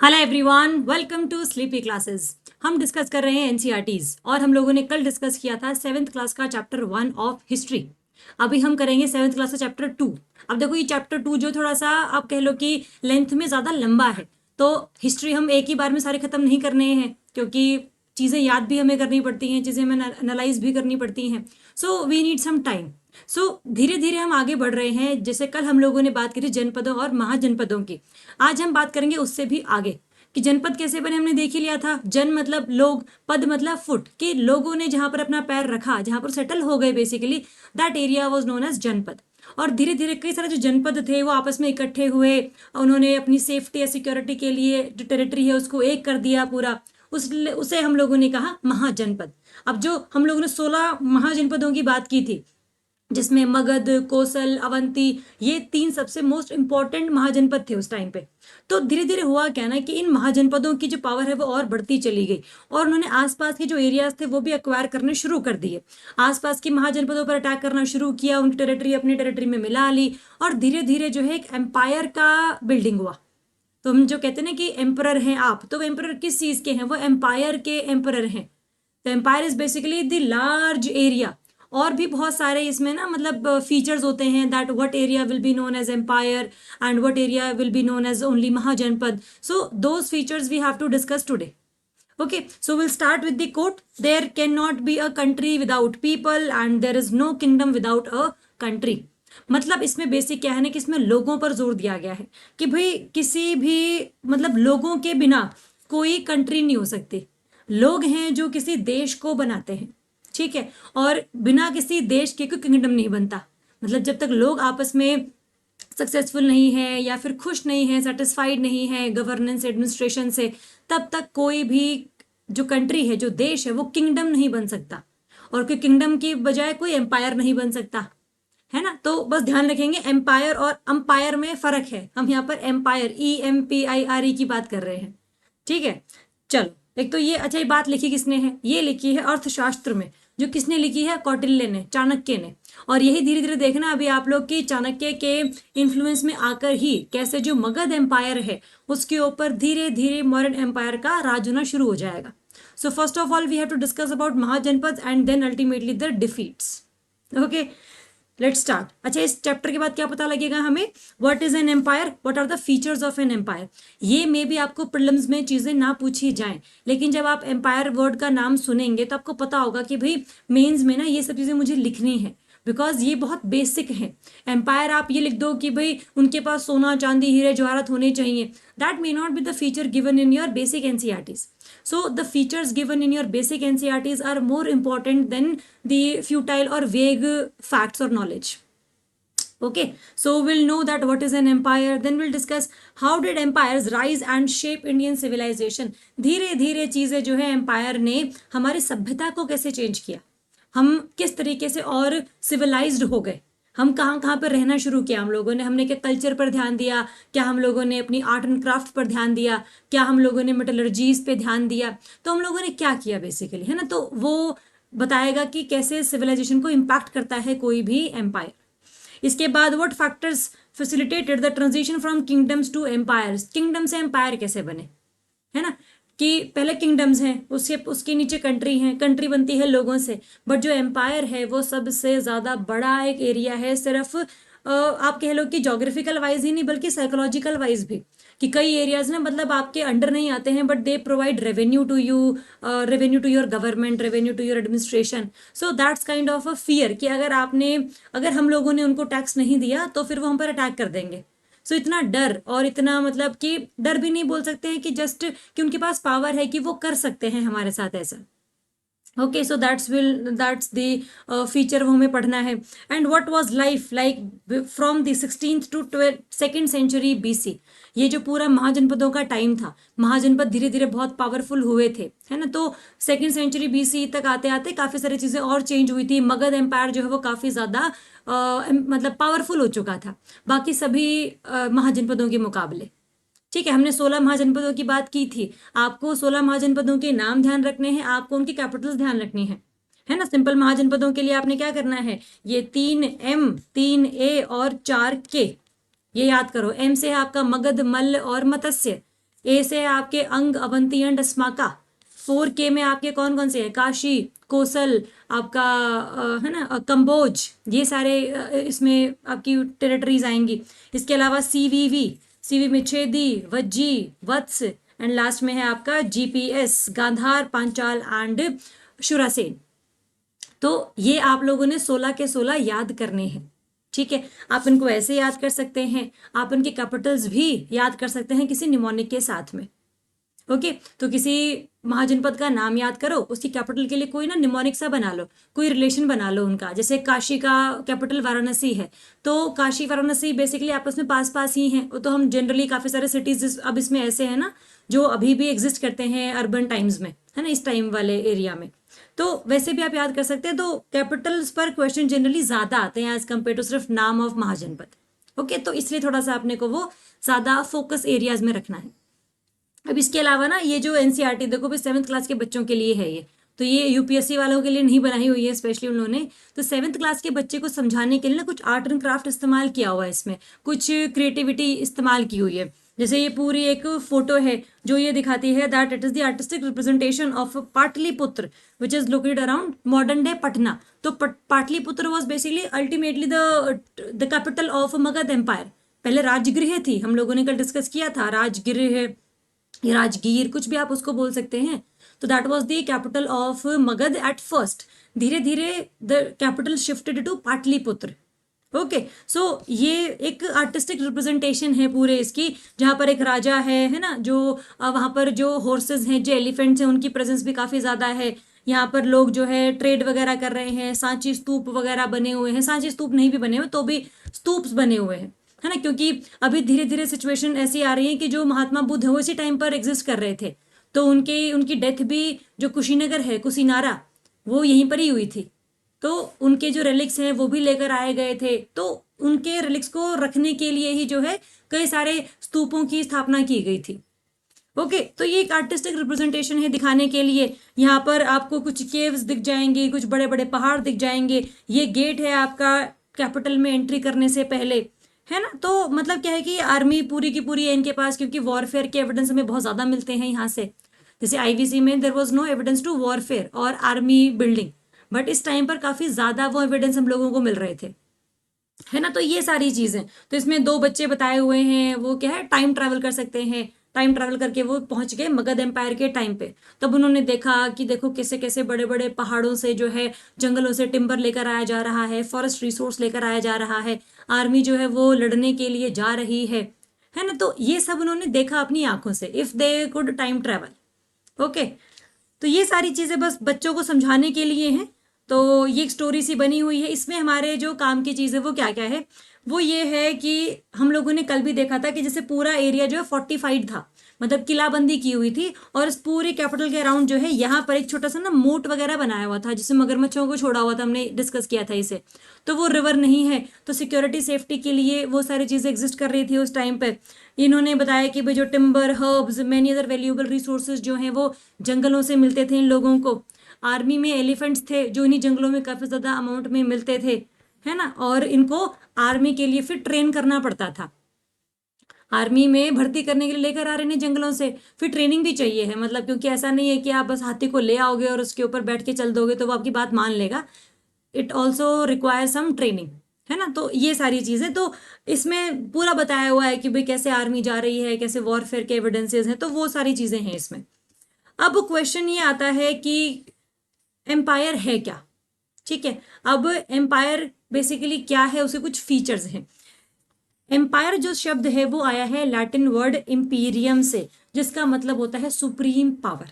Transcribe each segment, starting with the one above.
Hello everyone, welcome to sleepy classes. हम discuss कर रहे हैं एनसीईआरटीज और हम लोगों ने कल डिस्कस किया था 7th क्लास का चैप्टर 1 ऑफ हिस्ट्री। अभी हम करेंगे 7th क्लास का चैप्टर 2। अब देखो ये चैप्टर 2 जो थोड़ा सा आप कह लो कि लेंथ में ज़्यादा लंबा है, तो हिस्ट्री हम एक ही बार में सारे ख़त्म नहीं करने हैं क्योंकि चीज़ें याद भी हमें करनी पड़ती हैं, चीज़ें हमें एनालाइज भी करनी पड़ती हैं। So we need some time. So धीरे धीरे हम आगे बढ़ रहे हैं। जैसे कल हम लोगों ने बात की थी जनपदों और महाजनपदों की, आज हम बात करेंगे उससे भी आगे कि जनपद कैसे बने। हमने देख ही लिया था। जन मतलब लोग, पद मतलब फुट, कि लोगों ने जहां पर अपना पैर रखा, जहां पर सेटल हो गए, basically that area was known as janapada. और धीरे धीरे कई सारे जो जनपद थे वो आपस में इकट्ठे हुए, उन्होंने अपनी सेफ्टी या सिक्योरिटी के लिए जो टेरिटरी है उसको एक कर दिया पूरा। उसे हम लोगों ने कहा महाजनपद। अब जो हम लोगों ने 16 महाजनपदों की बात की थी, जिसमें मगध, कोसल, अवंती, ये 3 सबसे मोस्ट इंपॉर्टेंट महाजनपद थे उस टाइम पे। तो धीरे धीरे हुआ क्या ना कि इन महाजनपदों की जो पावर है वो और बढ़ती चली गई और उन्होंने आसपास के जो एरियाज थे वो भी एक्वायर करने शुरू कर दिए। आसपास की महाजनपदों पर अटैक करना शुरू किया, उनकी टेरिटरी अपनी टेरिटरी में मिला ली और धीरे धीरे जो है एक एम्पायर का बिल्डिंग हुआ। तो हम जो कहते हैं ना कि एम्परर हैं आप, तो एम्परर किस चीज के हैं? वो एम्पायर के एम्परर हैं। तो empire is basically the large area. और भी बहुत सारे इसमें ना मतलब फीचर्स होते हैं, that what area will be known as empire and what area will be known as only Mahajanapada. So those features we have to discuss today. Okay, so we'll start with the quote. There cannot be a country without people and there is no kingdom without a country. मतलब इसमें basic क्या है ना कि इसमें लोगों पर जोर दिया गया है कि भाई किसी भी मतलब लोगों के बिना कोई कंट्री नहीं हो सकती। लोग हैं जो किसी देश को बनाते हैं, ठीक है, और बिना किसी देश के कोई किंगडम नहीं बनता। मतलब जब तक लोग आपस में सक्सेसफुल नहीं है या फिर खुश नहीं है, सेटिस्फाइड नहीं है गवर्नेंस एडमिनिस्ट्रेशन से, तब तक कोई भी जो कंट्री है, जो देश है, वो किंगडम नहीं बन सकता। और कोई किंगडम की बजाय कोई एम्पायर नहीं बन सकता, है ना। तो बस ध्यान रखेंगे एम्पायर और अंपायर में फर्क है। हम यहाँ पर एम्पायर EMPIRE की बात कर रहे हैं, ठीक है। चलो, एक तो ये अच्छा, ये बात लिखी किसने है? ये लिखी है अर्थशास्त्र में। जो किसने लिखी है? कौटिल्य ने, चाणक्य ने। और यही धीरे धीरे देखना अभी आप लोग की चाणक्य के इन्फ्लुएंस में आकर ही कैसे जो मगध एम्पायर है उसके ऊपर धीरे धीरे मॉडर्न एम्पायर का राज होना शुरू हो जाएगा। So first of all we have to discuss about Mahajanapada and then ultimately the defeats. Okay, let's start. अच्छा, इस चैप्टर के बाद क्या पता लगेगा हमें? What is an empire, what are the features of an empire. ये मे भी आपको प्रीलिम्स में चीजें ना पूछी जाएं, लेकिन जब आप एम्पायर वर्ड का नाम सुनेंगे तो आपको पता होगा कि भाई मेंस में ना ये सब चीजें मुझे लिखनी है, बिकॉज ये बहुत बेसिक है। एम्पायर आप ये लिख दो कि भाई उनके पास सोना, चांदी, हीरे जवाहरात होने चाहिए, that may not be the feature given in your basic NCERTs. So the features given in your basic NCERTs are more important than the futile or vague facts or knowledge. Okay, so we'll know that what is an empire, then we'll discuss how did empires rise and shape Indian civilization. धीरे धीरे चीजें जो है empire ने हमारी सभ्यता को कैसे चेंज किया, हम किस तरीके से और सिविलाइज्ड हो गए, हम कहाँ कहाँ पर रहना शुरू किया हम लोगों ने, हमने क्या कल्चर पर ध्यान दिया, क्या हम लोगों ने अपनी आर्ट एंड क्राफ्ट पर ध्यान दिया, क्या हम लोगों ने मेटलर्जीज पे ध्यान दिया, तो हम लोगों ने क्या किया बेसिकली, है ना। तो वो बताएगा कि कैसे सिविलाइजेशन को इम्पैक्ट करता है कोई भी एम्पायर। इसके बाद what factors facilitated the transition from kingdoms to empires. Kingdom से एम्पायर कैसे बने, है ना, कि पहले किंगडम्स हैं, उसके नीचे कंट्री है, कंट्री बनती है लोगों से, बट जो एम्पायर है वो सबसे ज़्यादा बड़ा एक एरिया है। सिर्फ आप कह लो कि जोग्राफिकल वाइज ही नहीं बल्कि साइकोलॉजिकल वाइज भी, कि कई एरियाज ना मतलब आपके अंडर नहीं आते हैं but they provide revenue to you, revenue to your government, revenue to your administration. So that's kind of a fear कि अगर हम लोगों ने उनको टैक्स नहीं दिया तो फिर वो हम पर अटैक कर देंगे। सो इतना डर, और इतना मतलब कि डर भी नहीं बोल सकते हैं कि जस्ट कि उनके पास पावर है कि वो कर सकते हैं हमारे साथ ऐसा। Okay, so that's the feature वो हमें पढ़ना है। And what was life like from the 16th to 2nd century BC। ये जो पूरा महाजनपदों का टाइम था, महाजनपद धीरे धीरे बहुत पावरफुल हुए थे, है ना। तो 2nd सेंचुरी BC तक आते आते काफी सारी चीजें और चेंज हुई थी। मगध एम्पायर जो है वो काफी ज्यादा मतलब पावरफुल हो चुका था बाकी सभी महाजनपदों के मुकाबले। ठीक है, हमने 16 महाजनपदों की बात की थी। आपको 16 महाजनपदों के नाम ध्यान रखने हैं, आपको उनकी कैपिटल्स ध्यान रखनी है ना। सिंपल महाजनपदों के लिए आपने क्या करना है, ये 3M 3A और 4K, ये याद करो। M से है आपका मगध, मल्ल और मत्स्य। ए से है आपके अंग, अवंती एंड अस्माका। 4K में आपके कौन कौन से हैं? काशी, कोसल, आपका है ना, कंबोज, ये सारे इसमें आपकी टेरिटरीज आएंगी। इसके अलावा सीवी में छेदी, वज्जी, वत्स, एंड लास्ट में है आपका GPS, गांधार, पांचाल एंड शुरासेन। तो ये आप लोगों ने 16 के 16 याद करने हैं। ठीक है, आप इनको ऐसे याद कर सकते हैं, आप इनके कैपिटल्स भी याद कर सकते हैं किसी निमोनिक के साथ में। ओके, तो किसी महाजनपद का नाम याद करो, उसकी कैपिटल के लिए कोई ना निमोनिक सा बना लो, कोई रिलेशन बना लो उनका। जैसे काशी का कैपिटल वाराणसी है, तो काशी वाराणसी बेसिकली आपस में पास पास ही हैं। तो हम जनरली काफ़ी सारे सिटीज अब इसमें ऐसे हैं ना जो अभी भी एग्जिस्ट करते हैं अर्बन टाइम्स में, है ना, इस टाइम वाले एरिया में। तो वैसे भी आप याद कर सकते हैं। तो कैपिटल्स पर क्वेश्चन जनरली ज़्यादा आते हैं एज कम्पेयर टू सिर्फ नाम ऑफ महाजनपद। ओके, तो इसलिए थोड़ा सा आपने को वो ज़्यादा फोकस एरियाज में रखना है। अब इसके अलावा ना ये जो एनसीईआरटी देखो भी 7th क्लास के बच्चों के लिए है, ये तो ये यूपीएससी वालों के लिए नहीं बनाई हुई है स्पेशली उन्होंने। तो 7th क्लास के बच्चे को समझाने के लिए ना कुछ आर्ट एंड क्राफ्ट इस्तेमाल किया हुआ है, इसमें कुछ क्रिएटिविटी इस्तेमाल की हुई है। जैसे ये पूरी एक फोटो है जो ये दिखाती है that it is the artistic representation of Pataliputra which is located around modern day Patna. तो Pataliputra was basically ultimately the capital of Magadha empire. पहले राजगृह थी, हम लोगों ने कल डिस्कस किया था, राजगृह है, राजगीर, कुछ भी आप उसको बोल सकते हैं। तो that was the capital of Magadha at first. धीरे धीरे the capital shifted to Pataliputra. Okay, so ये एक आर्टिस्टिक रिप्रेजेंटेशन है पूरे इसकी, जहाँ पर एक राजा है ना, जो वहाँ पर जो हॉर्सेस हैं, जो एलिफेंट्स हैं, उनकी प्रेजेंस भी काफ़ी ज़्यादा है। यहाँ पर लोग जो है ट्रेड वगैरह कर रहे हैं, सांची स्तूप वगैरह बने हुए हैं, सांची स्तूप नहीं भी बने हुए तो भी स्तूप्स बने हुए हैं, है ना, क्योंकि अभी धीरे धीरे सिचुएशन ऐसी आ रही है कि जो महात्मा बुद्ध है वो इसी टाइम पर एग्जिस्ट कर रहे थे। तो उनकी डेथ भी जो कुशीनगर है, कुशीनारा, वो यहीं पर ही हुई थी। तो उनके जो रिलिक्स हैं वो भी लेकर आए गए थे। तो उनके रिलिक्स को रखने के लिए ही जो है कई सारे स्तूपों की स्थापना की गई थी। ओके, तो ये एक आर्टिस्टिक रिप्रेजेंटेशन है दिखाने के लिए। यहाँ पर आपको कुछ केव्स दिख जाएंगे, कुछ बड़े बड़े पहाड़ दिख जाएंगे। ये गेट है आपका कैपिटल में एंट्री करने से पहले, है ना। तो मतलब क्या है कि आर्मी पूरी की पूरी है इनके पास, क्योंकि वॉरफेयर के एविडेंस हमें बहुत ज़्यादा मिलते हैं यहाँ से। जैसे आईवीसी में there was no evidence to warfare और आर्मी बिल्डिंग, बट इस टाइम पर काफ़ी ज़्यादा वो एविडेंस हम लोगों को मिल रहे थे, है ना। तो ये सारी चीज़ें, तो इसमें दो बच्चे बताए हुए हैं, वो क्या है, टाइम ट्रैवल कर सकते हैं। टाइम ट्रैवल करके वो पहुंच गए मगध एम्पायर के टाइम पे। तब उन्होंने देखा कि देखो कैसे कैसे बड़े बड़े पहाड़ों से जो है, जंगलों से टिम्बर लेकर आया जा रहा है, फॉरेस्ट रिसोर्स लेकर आया जा रहा है, आर्मी जो है वो लड़ने के लिए जा रही है ना। तो ये सब उन्होंने देखा अपनी आंखों से, if they could time travel. Okay, तो ये सारी चीज़ें बस बच्चों को समझाने के लिए हैं। तो ये एक स्टोरी सी बनी हुई है। इसमें हमारे जो काम की चीज़ है वो क्या क्या है, वो ये है कि हम लोगों ने कल भी देखा था कि जैसे पूरा एरिया जो है फोर्टिफाइड था, मतलब किलाबंदी की हुई थी। और इस पूरे कैपिटल के अराउंड जो है यहाँ पर एक छोटा सा ना मोट वगैरह बनाया हुआ था, जिससे मगरमच्छों को छोड़ा हुआ था, हमने डिस्कस किया था इसे। तो वो रिवर नहीं है, तो सिक्योरिटी सेफ्टी के लिए वो सारी चीज़ें एग्जिस्ट कर रही थी उस टाइम पर। इन्होंने बताया कि भाई जो timber, herbs, many other valuable resources जो हैं वो जंगलों से मिलते थे इन लोगों को। आर्मी में एलिफेंट्स थे जो इन्हीं जंगलों में काफ़ी ज़्यादा अमाउंट में मिलते थे, है ना। और इनको आर्मी के लिए फिर ट्रेन करना पड़ता था। आर्मी में भर्ती करने के लिए लेकर आ रहे हैं जंगलों से, फिर ट्रेनिंग भी चाहिए है, मतलब क्योंकि ऐसा नहीं है कि आप बस हाथी को ले आओगे और उसके ऊपर बैठ के चल दोगे तो वो आपकी बात मान लेगा। It also require some training, है ना। तो ये सारी चीज़ें तो इसमें पूरा बताया हुआ है कि भाई कैसे आर्मी जा रही है, कैसे वॉरफेयर के एविडेंसेस हैं, तो वो सारी चीज़ें हैं इसमें। अब क्वेश्चन ये आता है कि एम्पायर है क्या, ठीक है। अब एम्पायर बेसिकली क्या है, उसके कुछ फीचर्स हैं। एम्पायर जो शब्द है वो आया है लैटिन वर्ड इम्पीरियम से, जिसका मतलब होता है सुप्रीम पावर,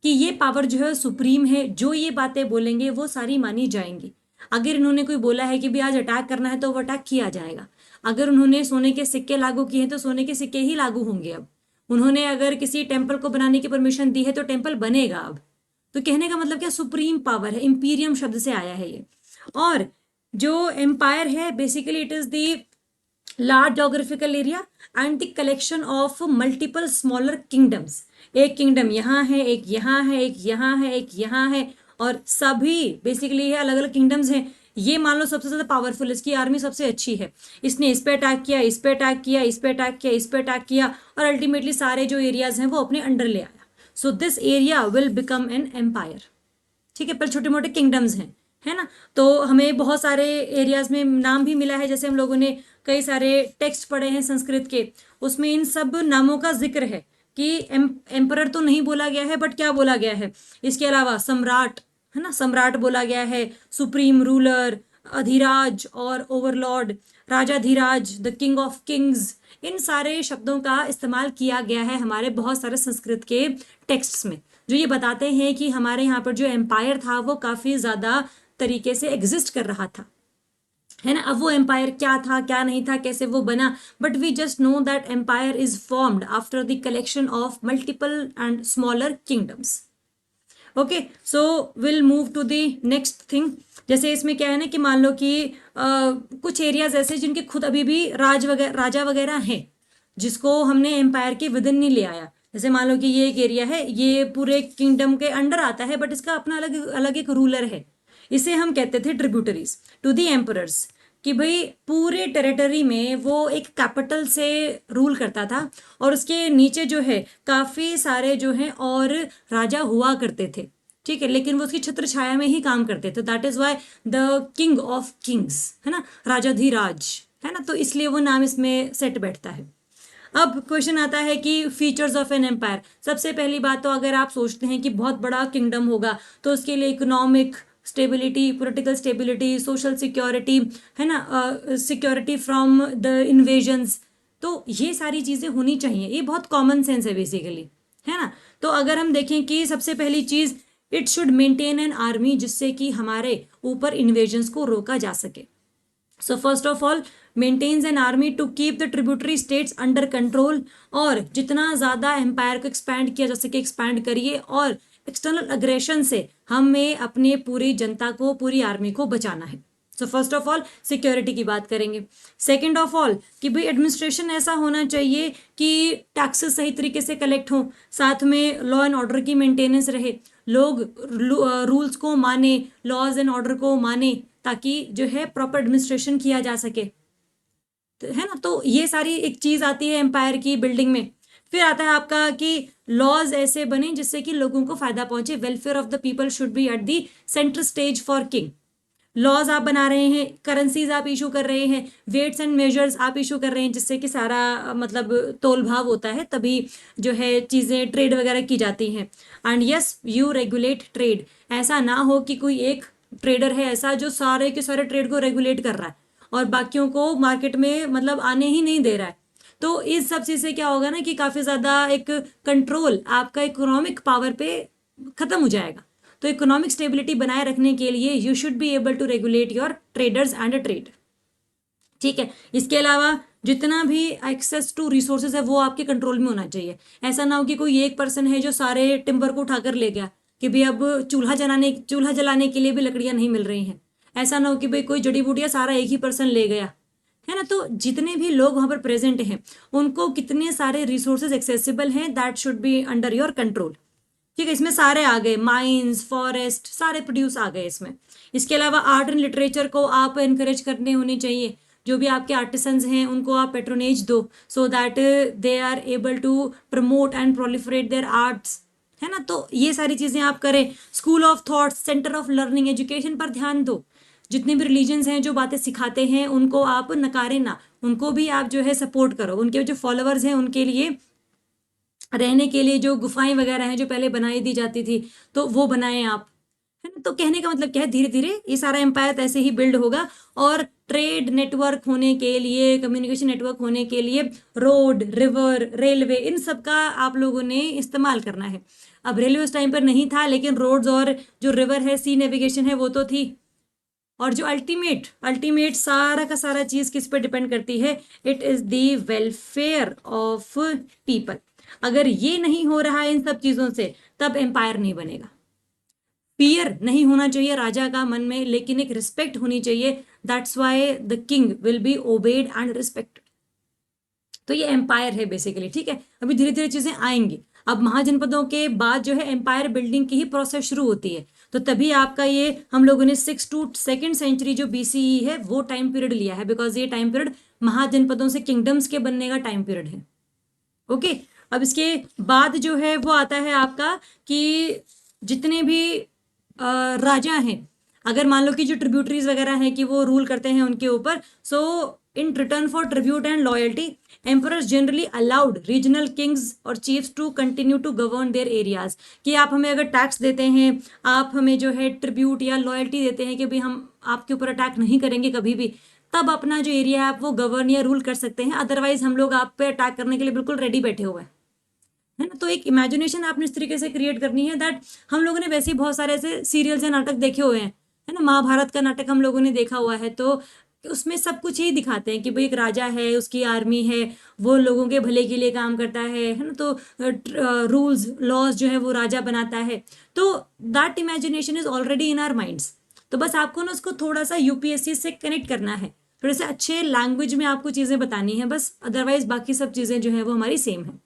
कि ये पावर जो है सुप्रीम है, जो ये बातें बोलेंगे वो सारी मानी जाएंगी। अगर इन्होंने कोई बोला है कि भी आज अटैक करना है तो वो अटैक किया जाएगा। अगर उन्होंने सोने के सिक्के लागू किए हैं तो सोने के सिक्के ही लागू होंगे। अब उन्होंने अगर किसी टेम्पल को बनाने की परमिशन दी है तो टेम्पल बनेगा अब। तो कहने का मतलब क्या, सुप्रीम पावर है, इंपीरियम शब्द से आया है ये। और जो एम्पायर है basically it is the large geographical area and the collection of multiple smaller kingdoms. एक किंगडम यहाँ है, एक यहाँ है, एक यहाँ है, एक यहाँ है, और सभी बेसिकली ये अलग अलग किंगडम्स हैं। ये मान लो सबसे ज्यादा पावरफुल, इसकी आर्मी सबसे अच्छी है, इसने इस पे अटैक किया, इस पे अटैक किया, इस पे अटैक किया, इस पे अटैक किया, और अल्टीमेटली सारे जो एरियाज हैं वो अपने अंडर ले आया। So this area will become an empire. ठीक है, पर छोटे मोटे किंगडम्स हैं, है ना। तो हमें बहुत सारे एरियाज में नाम भी मिला है, जैसे हम लोगों ने कई सारे टेक्स्ट पढ़े हैं संस्कृत के, उसमें इन सब नामों का जिक्र है कि एम्परर तो नहीं बोला गया है, बट क्या बोला गया है, इसके अलावा सम्राट, है ना, सम्राट बोला गया है, सुप्रीम रूलर, अधिराज और ओवरलॉर्ड, राजाधिराज, द किंग ऑफ किंग्स, इन सारे शब्दों का इस्तेमाल किया गया है हमारे बहुत सारे संस्कृत के टेक्स्ट्स में, जो ये बताते हैं कि हमारे यहाँ पर जो एम्पायर था वो काफी ज्यादा तरीके से एग्जिस्ट कर रहा था, है ना। अब वो एम्पायर क्या था, क्या नहीं था, कैसे वो बना, but we just know that empire is formed after the collection of multiple and smaller kingdoms. Okay, so will move to the next thing. जैसे इसमें क्या है ना कि मान लो कि कुछ एरियाज ऐसे जिनके खुद अभी भी राजा वगैरह हैं, जिसको हमने एम्पायर के विद इन नहीं ले आया। जैसे मान लो कि ये एक एरिया है, ये पूरे किंगडम के अंडर आता है, बट इसका अपना अलग अलग एक रूलर है, इसे हम कहते थे ट्रिब्यूटरीज टू दी एम्परर्स, कि भाई पूरे टेरिटरी में वो एक कैपिटल से रूल करता था, और उसके नीचे जो है काफी सारे जो हैं और राजा हुआ करते थे, ठीक है, लेकिन वो उसकी छत्र छाया में ही काम करते थे। That is Y the king of Kings, है ना, राजाधिराज, है ना, तो इसलिए वो नाम इसमें सेट बैठता है। अब क्वेश्चन आता है कि फीचर्स ऑफ एन एम्पायर। सबसे पहली बात तो अगर आप सोचते हैं कि बहुत बड़ा किंगडम होगा तो उसके लिए economic stability, political stability, social security, है ना, सिक्योरिटी फ्रॉम द इन्वेजन्स, तो ये सारी चीज़ें होनी चाहिए, ये बहुत कॉमन सेंस है बेसिकली, है ना। तो अगर हम देखें कि सबसे पहली चीज़, it should maintain an army, जिससे कि हमारे ऊपर इन्वेजन्स को रोका जा सके। So first of all maintains an army to keep the tributary states under control, और जितना ज़्यादा एम्पायर को एक्सपैंड किया जा सके एक्सपैंड करिए, और एक्सटर्नल अग्रेशन से हमें अपने पूरी जनता को, पूरी आर्मी को बचाना है। सो फर्स्ट ऑफ ऑल सिक्योरिटी की बात करेंगे। सेकेंड ऑफ ऑल कि भाई एडमिनिस्ट्रेशन ऐसा होना चाहिए कि टैक्सेस सही तरीके से कलेक्ट हों, साथ में लॉ एंड ऑर्डर की मेंटेनेंस रहे, लोग रूल्स को माने, लॉज एंड ऑर्डर को माने, ताकि जो है प्रॉपर एडमिनिस्ट्रेशन किया जा सके, तो है ना। तो ये सारी एक चीज आती है एम्पायर की बिल्डिंग में। फिर आता है आपका कि लॉज ऐसे बने जिससे कि लोगों को फायदा पहुंचे, welfare of the people should be at the centre stage for king. Laws आप बना रहे हैं, करेंसीज आप इशू कर रहे हैं, वेट्स एंड मेजर्स आप इशू कर रहे हैं, जिससे कि सारा मतलब तोल भाव होता है, तभी जो है चीज़ें ट्रेड वगैरह की जाती हैं। And yes you regulate trade, ऐसा ना हो कि कोई एक ट्रेडर है ऐसा जो सारे के सारे ट्रेड को रेगुलेट कर रहा है और बाकियों को मार्केट में मतलब आने ही नहीं दे रहा है। तो इस सब चीज़ से क्या होगा ना कि काफ़ी ज़्यादा एक कंट्रोल आपका इकोनॉमिक पावर पे खत्म हो जाएगा। तो इकोनॉमिक स्टेबिलिटी बनाए रखने के लिए you should be able to regulate your traders and trade, ठीक है। इसके अलावा जितना भी एक्सेस टू रिसोर्सेज है वो आपके कंट्रोल में होना चाहिए। ऐसा ना हो कि कोई एक पर्सन है जो सारे टिम्बर को उठाकर ले गया, कि भाई अब चूल्हा जलाने के लिए भी लकड़ियां नहीं मिल रही हैं। ऐसा ना हो कि भाई कोई जड़ी बूटियां सारा एक ही पर्सन ले गया, है ना। तो जितने भी लोग वहां पर प्रेजेंट हैं उनको कितने सारे रिसोर्सेज एक्सेसिबल हैं, that should be under your control, ठीक है। इसमें सारे आ गए, माइंस, फॉरेस्ट, सारे प्रोड्यूस आ गए इसमें। इसके अलावा आर्ट एंड लिटरेचर को आप इनकरेज करने होनी चाहिए, जो भी आपके आर्टिसंस हैं उनको आप पेट्रोनेज दो, so that they are able to promote and proliferate their arts, है ना। तो ये सारी चीज़ें आप करें। School of thoughts, centre of learning, education पर ध्यान दो। जितने भी रिलीजन्स हैं जो बातें सिखाते हैं उनको आप नकारे ना, उनको भी आप जो है सपोर्ट करो। उनके जो फॉलोअर्स हैं उनके लिए रहने के लिए जो गुफाएं वगैरह हैं जो पहले बनाई दी जाती थी, तो वो बनाएं आप, है ना। तो कहने का मतलब क्या है, धीरे धीरे ये सारा एम्पायर ऐसे ही बिल्ड होगा। और ट्रेड नेटवर्क होने के लिए, कम्युनिकेशन नेटवर्क होने के लिए रोड, रिवर, रेलवे, इन सब का आप लोगों ने इस्तेमाल करना है। अब रेलवे उस टाइम पर नहीं था, लेकिन रोड्स और जो रिवर है, सी नेविगेशन है, वो तो थी। और जो अल्टीमेट सारा का सारा चीज किस पे डिपेंड करती है, it is the welfare of people. अगर ये नहीं हो रहा है इन सब चीजों से, तब एम्पायर नहीं बनेगा। फियर नहीं होना चाहिए राजा का मन में, लेकिन एक रिस्पेक्ट होनी चाहिए। That's why the king will be obeyed and respected. तो ये एम्पायर है बेसिकली, ठीक है। अभी धीरे धीरे चीजें आएंगी। अब महाजनपदों के बाद जो है एम्पायर बिल्डिंग की ही प्रोसेस शुरू होती है। तो तभी आपका ये हम लोगों ने 6 to 2nd सेंचुरी जो BCE है वो टाइम पीरियड लिया है, बिकॉज ये टाइम पीरियड महाजनपदों से किंगडम्स के बनने का टाइम पीरियड है। ओके, अब इसके बाद जो है वो आता है आपका कि जितने भी राजा हैं, अगर मान लो कि जो ट्रिब्यूटरीज वगैरह हैं कि वो रूल करते हैं उनके ऊपर, so in return for tribute and loyalty emperors generally allowed regional kings और chiefs to continue to govern their areas, कि आप हमें अगर टैक्स देते हैं, आप हमें जो है ट्रिब्यूट या लॉयल्टी देते हैं कि भाई हम आपके ऊपर अटैक नहीं करेंगे कभी भी, तब अपना जो एरिया है आप वो गवर्न या रूल कर सकते हैं, अदरवाइज हम लोग आप पे अटैक करने के लिए बिल्कुल रेडी बैठे हुए हैं, है ना। तो एक इमेजिनेशन आपने इस तरीके से क्रिएट करनी है दैट हम लोगों ने वैसे ही बहुत सारे ऐसे सीरियल्स या नाटक देखे हुए हैं, है ना। महाभारत का नाटक हम लोगों ने देखा हुआ है, तो उसमें सब कुछ ही दिखाते हैं कि भाई एक राजा है, उसकी आर्मी है, वो लोगों के भले के लिए काम करता है ना। तो रूल्स लॉज जो है वो राजा बनाता है, तो that imagination is already in our minds. तो बस आपको ना उसको थोड़ा सा यूपीएससी से कनेक्ट करना है, थोड़े से अच्छे लैंग्वेज में आपको चीज़ें बतानी है बस, अदरवाइज बाकी सब चीज़ें जो है वो हमारी सेम है।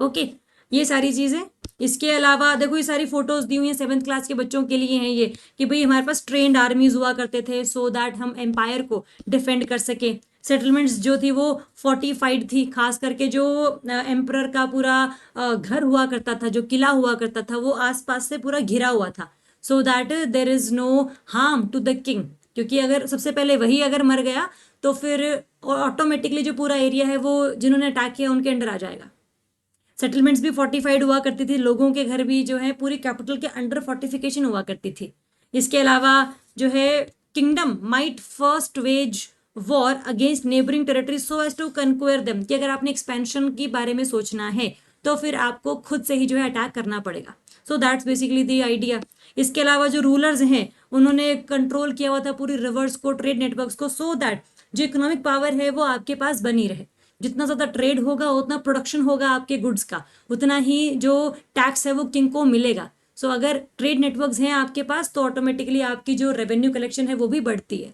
ओके, ये सारी चीज़ें। इसके अलावा देखो ये सारी फोटोज दी हुई हैं 7th क्लास के बच्चों के लिए हैं ये, कि भाई हमारे पास ट्रेंड आर्मीज हुआ करते थे सो दैट हम एम्पायर को डिफेंड कर सके। सेटलमेंट्स जो थी वो फोर्टिफाइड थी, खास करके जो एम्परर का पूरा घर हुआ करता था, जो किला हुआ करता था, वो आसपास से पूरा घिरा हुआ था, so that there is no harm to the king, क्योंकि अगर सबसे पहले वही अगर मर गया तो फिर ऑटोमेटिकली जो पूरा एरिया है वो जिन्होंने अटैक किया उनके अंडर आ जाएगा। सेटलमेंट्स भी फोर्टिफाइड हुआ करती थी, लोगों के घर भी जो है पूरी कैपिटल के अंडर फोर्टिफिकेशन हुआ करती थी। इसके अलावा जो है kingdom might first wage war against neighbouring territory so as to conquer them, कि अगर आपने एक्सपेंशन के बारे में सोचना है तो फिर आपको खुद से ही जो है अटैक करना पड़ेगा। So that's basically the idea. इसके अलावा जो रूलर्स हैं उन्होंने कंट्रोल किया हुआ था पूरी रिवर्स को, ट्रेड नेटवर्क्स को, सो दैट जो इकोनॉमिक पावर है वो आपके पास बनी रहे। जितना ज़्यादा ट्रेड होगा उतना प्रोडक्शन होगा आपके गुड्स का, उतना ही जो टैक्स है वो किंग को मिलेगा। सो अगर ट्रेड नेटवर्क्स हैं आपके पास तो ऑटोमेटिकली आपकी जो रेवेन्यू कलेक्शन है वो भी बढ़ती है।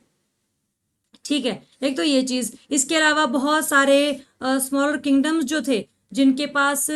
ठीक है, एक तो ये चीज़। इसके अलावा बहुत सारे स्मॉलर किंगडम्स जो थे जिनके पास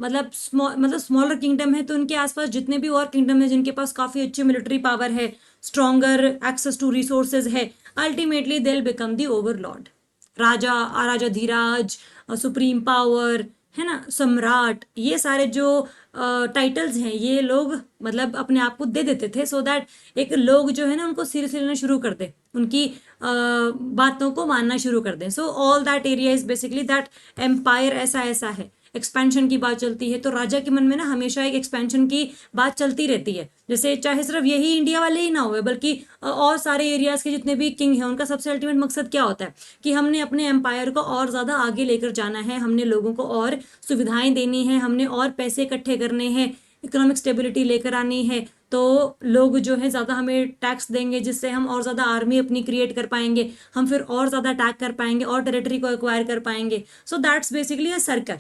मतलब स्मॉलर किंगडम है, तो उनके आसपास जितने भी और किंगडम है जिनके पास काफ़ी अच्छी मिलिट्री पावर है, स्ट्रॉन्गर एक्सेस टू रिसोर्सेज है, ultimately they will become the overlord. राजा, राजाधीराज, सुप्रीम पावर, है ना, सम्राट, ये सारे जो टाइटल्स हैं ये लोग मतलब अपने आप को दे देते थे, सो दैट एक लोग जो है ना उनको सीरियस लेना शुरू कर दे, उनकी बातों को मानना शुरू कर दें। So all that area is basically that empire ऐसा ऐसा है। एक्सपेंशन की बात चलती है तो राजा के मन में ना हमेशा एक एक्सपेंशन की बात चलती रहती है, जैसे चाहे सिर्फ यही इंडिया वाले ही ना हुए बल्कि और सारे एरियाज के जितने भी किंग हैं उनका सबसे अल्टीमेट मकसद क्या होता है कि हमने अपने एम्पायर को और ज़्यादा आगे लेकर जाना है, हमने लोगों को और सुविधाएं देनी है, हमने और पैसे इकट्ठे करने हैं, इकोनॉमिक स्टेबिलिटी लेकर आनी है, तो लोग जो है ज़्यादा हमें टैक्स देंगे जिससे हम और ज़्यादा आर्मी अपनी क्रिएट कर पाएंगे, हम फिर और ज़्यादा अटैक कर पाएंगे और टेरिटरी को एक्वायर कर पाएंगे। So that's basically a circle,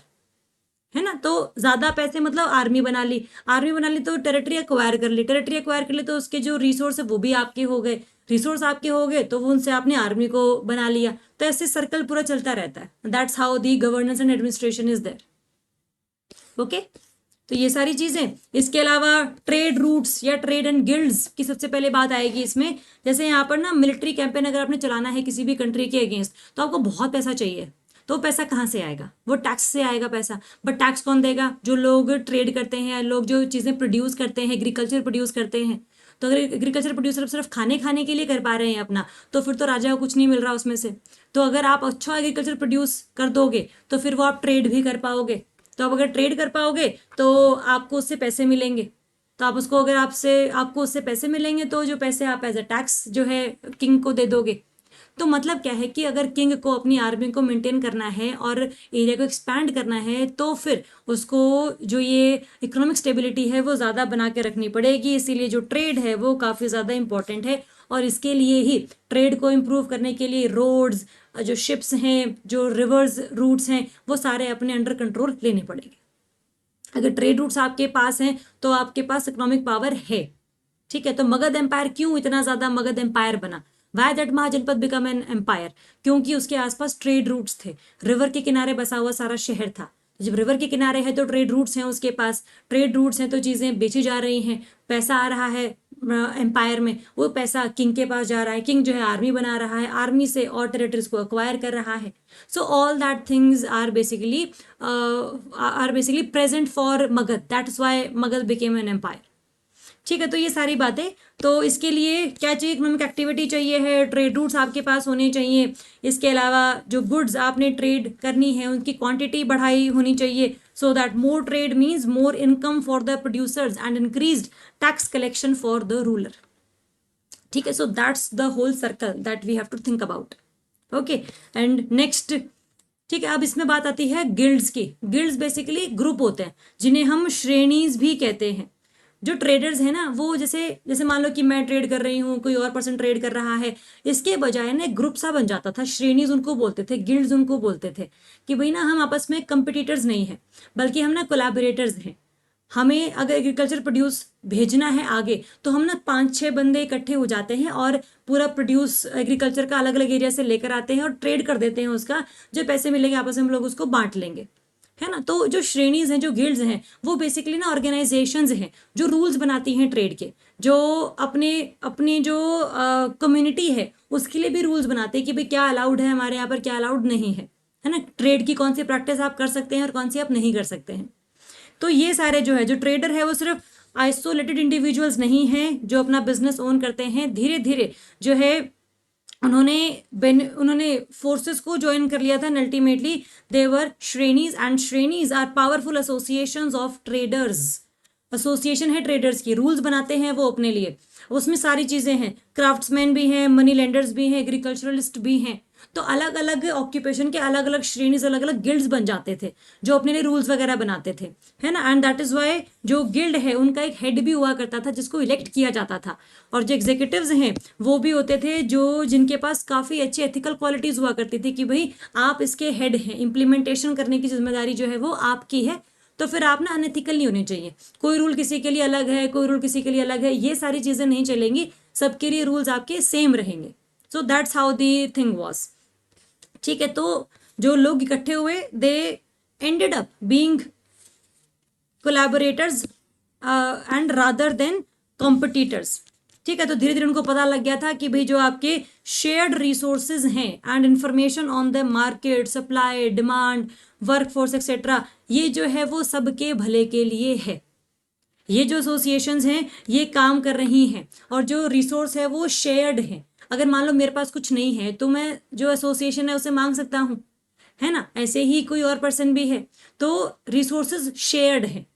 है ना। तो ज्यादा पैसे मतलब आर्मी बना ली, आर्मी बना ली तो टेरिटरी एक्वायर कर ली, टेरिटरी एक्वायर कर ली तो उसके जो रिसोर्स है वो भी आपके हो गए, रिसोर्स आपके हो गए तो वो उनसे आपने आर्मी को बना लिया, तो ऐसे सर्कल पूरा चलता रहता है। That's how the governance and administration is there. Okay, तो ये सारी चीजें। इसके अलावा ट्रेड रूट्स या ट्रेड एंड गिल्ड्स की सबसे पहले बात आएगी इसमें। जैसे यहाँ पर ना मिलिट्री कैंपेन अगर आपने चलाना है किसी भी कंट्री के अगेंस्ट तो आपको बहुत पैसा चाहिए, तो पैसा कहाँ से आएगा? वो टैक्स से आएगा पैसा। बट टैक्स कौन देगा? जो लोग ट्रेड करते हैं, लोग जो चीज़ें प्रोड्यूस करते हैं, एग्रीकल्चर प्रोड्यूस करते हैं। तो अगर एग्रीकल्चर प्रोड्यूसर सिर्फ खाने खाने के लिए कर पा रहे हैं अपना, तो फिर तो राजा को कुछ नहीं मिल रहा उसमें से। तो अगर आप अच्छा एग्रीकल्चर प्रोड्यूस कर दोगे तो फिर वो आप ट्रेड भी कर पाओगे, तो आप अगर ट्रेड कर पाओगे तो आपको उससे पैसे मिलेंगे, तो आप उसको अगर आपको उससे पैसे मिलेंगे तो जो पैसे आप एज अ टैक्स जो है किंग को दे दोगे। तो मतलब क्या है कि अगर किंग को अपनी आर्मी को मेंटेन करना है और एरिया को एक्सपैंड करना है तो फिर उसको जो ये इकोनॉमिक स्टेबिलिटी है वो ज़्यादा बना के रखनी पड़ेगी। इसीलिए जो ट्रेड है वो काफ़ी ज़्यादा इंपॉर्टेंट है, और इसके लिए ही ट्रेड को इम्प्रूव करने के लिए रोड्स, जो शिप्स हैं, जो रिवर्स रूट्स हैं, वो सारे अपने अंडर कंट्रोल लेने पड़ेंगे। अगर ट्रेड रूट्स आपके पास हैं तो आपके पास इकोनॉमिक पावर है। ठीक है, तो मगध एम्पायर क्यों इतना ज़्यादा मगध एम्पायर बना? Why that Mahajanapada become an empire? क्योंकि उसके आसपास ट्रेड रूट्स थे, रिवर के किनारे बसा हुआ सारा शहर था। जब रिवर के किनारे है तो ट्रेड रूट्स हैं उसके पास, ट्रेड रूट्स हैं तो चीज़ें बेची जा रही हैं, पैसा आ रहा है एम्पायर में, वो पैसा किंग के पास जा रहा है, किंग जो है आर्मी बना रहा है, आर्मी से और टेरिटरीज को अक्वायर कर रहा है. So all that things are basically present for Magadh. That is why Magadh became an empire. ठीक है, तो ये सारी बातें. तो इसके लिए क्या चाहिए? इकोनॉमिक एक्टिविटी चाहिए है, ट्रेड रूट्स आपके पास होने चाहिए. इसके अलावा जो गुड्स आपने ट्रेड करनी है उनकी क्वांटिटी बढ़ाई होनी चाहिए, so that more trade means more income for the producers and increased tax collection for the ruler. ठीक है, so that's the whole circle that we have to think about. Okay, and next. ठीक है, अब इसमें बात आती है guilds की. गिल्ड्स बेसिकली ग्रुप होते हैं जिन्हें हम श्रेणीज भी कहते हैं. जो ट्रेडर्स है ना, वो जैसे जैसे मान लो कि मैं ट्रेड कर रही हूँ, कोई और पर्सन ट्रेड कर रहा है, इसके बजाय ना ग्रुप सा बन जाता था. श्रेणीज उनको बोलते थे, गिल्ड्स उनको बोलते थे कि भाई ना हम आपस में कंपिटिटर्स नहीं है, बल्कि हम ना कोलैबोरेटर्स हैं. हमें अगर एग्रीकल्चर प्रोड्यूस भेजना है आगे, तो हम ना 5-6 बंदे इकट्ठे हो जाते हैं और पूरा प्रोड्यूस एग्रीकल्चर का अलग अलग एरिया से लेकर आते हैं और ट्रेड कर देते हैं. उसका जो पैसे मिलेंगे आपस में हम लोग उसको बांट लेंगे, है ना. तो जो श्रेणीज हैं, जो गिल्ड्स हैं, वो बेसिकली ना ऑर्गेनाइजेशंस हैं जो रूल्स बनाती हैं ट्रेड के, जो अपने अपने जो कम्युनिटी है उसके लिए भी रूल्स बनाते हैं कि भाई क्या अलाउड है हमारे यहाँ पर, क्या अलाउड नहीं है ना. ट्रेड की कौन सी प्रैक्टिस आप कर सकते हैं और कौन सी आप नहीं कर सकते हैं. तो ये सारे जो है, जो ट्रेडर है वो सिर्फ आइसोलेटेड इंडिविजुअल्स नहीं हैं जो अपना बिजनेस ओन करते हैं. धीरे धीरे जो है उन्होंने फोर्सेस को ज्वाइन कर लिया था. Ultimately they were shrenis, and shrenis are powerful associations of traders. Association है ट्रेडर्स की, रूल्स बनाते हैं वो अपने लिए. उसमें सारी चीजें हैं, क्राफ्ट्समैन भी हैं, मनी लेंडर्स भी हैं, एग्रीकल्चरलिस्ट भी हैं. तो अलग अलग ऑक्यूपेशन के अलग अलग श्रेणीज, अलग अलग गिल्ड्स बन जाते थे जो अपने लिए रूल्स वगैरह बनाते थे, है ना. एंड दैट इज वाई जो गिल्ड है उनका एक हेड भी हुआ करता था जिसको इलेक्ट किया जाता था. और जो एग्जीक्यूटिव्स हैं वो भी होते थे जो जिनके पास काफ़ी अच्छी एथिकल क्वालिटीज़ हुआ करती थी कि भाई आप इसके हेड हैं, इम्प्लीमेंटेशन करने की जिम्मेदारी जो है वो आपकी है. तो फिर आप ना अनएथिकल नहीं होने चाहिए. कोई रूल किसी के लिए अलग है, कोई रूल किसी के लिए अलग है, ये सारी चीज़ें नहीं चलेंगी. सबके लिए रूल्स आपके सेम रहेंगे. So that's how the thing was. ठीक है, तो जो लोग इकट्ठे हुए, they ended up being collaborators and rather than competitors. ठीक है, तो धीरे धीरे उनको पता लग गया था कि भाई जो आपके शेयर्ड रिसोर्सेज हैं and information on the market, supply, demand, workforce etcetera, ये जो है वो सबके भले के लिए है. ये जो एसोसिएशंस हैं ये काम कर रही हैं और जो रिसोर्स है वो शेयर्ड है. अगर मान लो मेरे पास कुछ नहीं है तो मैं जो एसोसिएशन है उसे मांग सकता हूँ, है ना. ऐसे ही कोई और पर्सन भी है, तो रिसोर्सेज शेयर्ड है.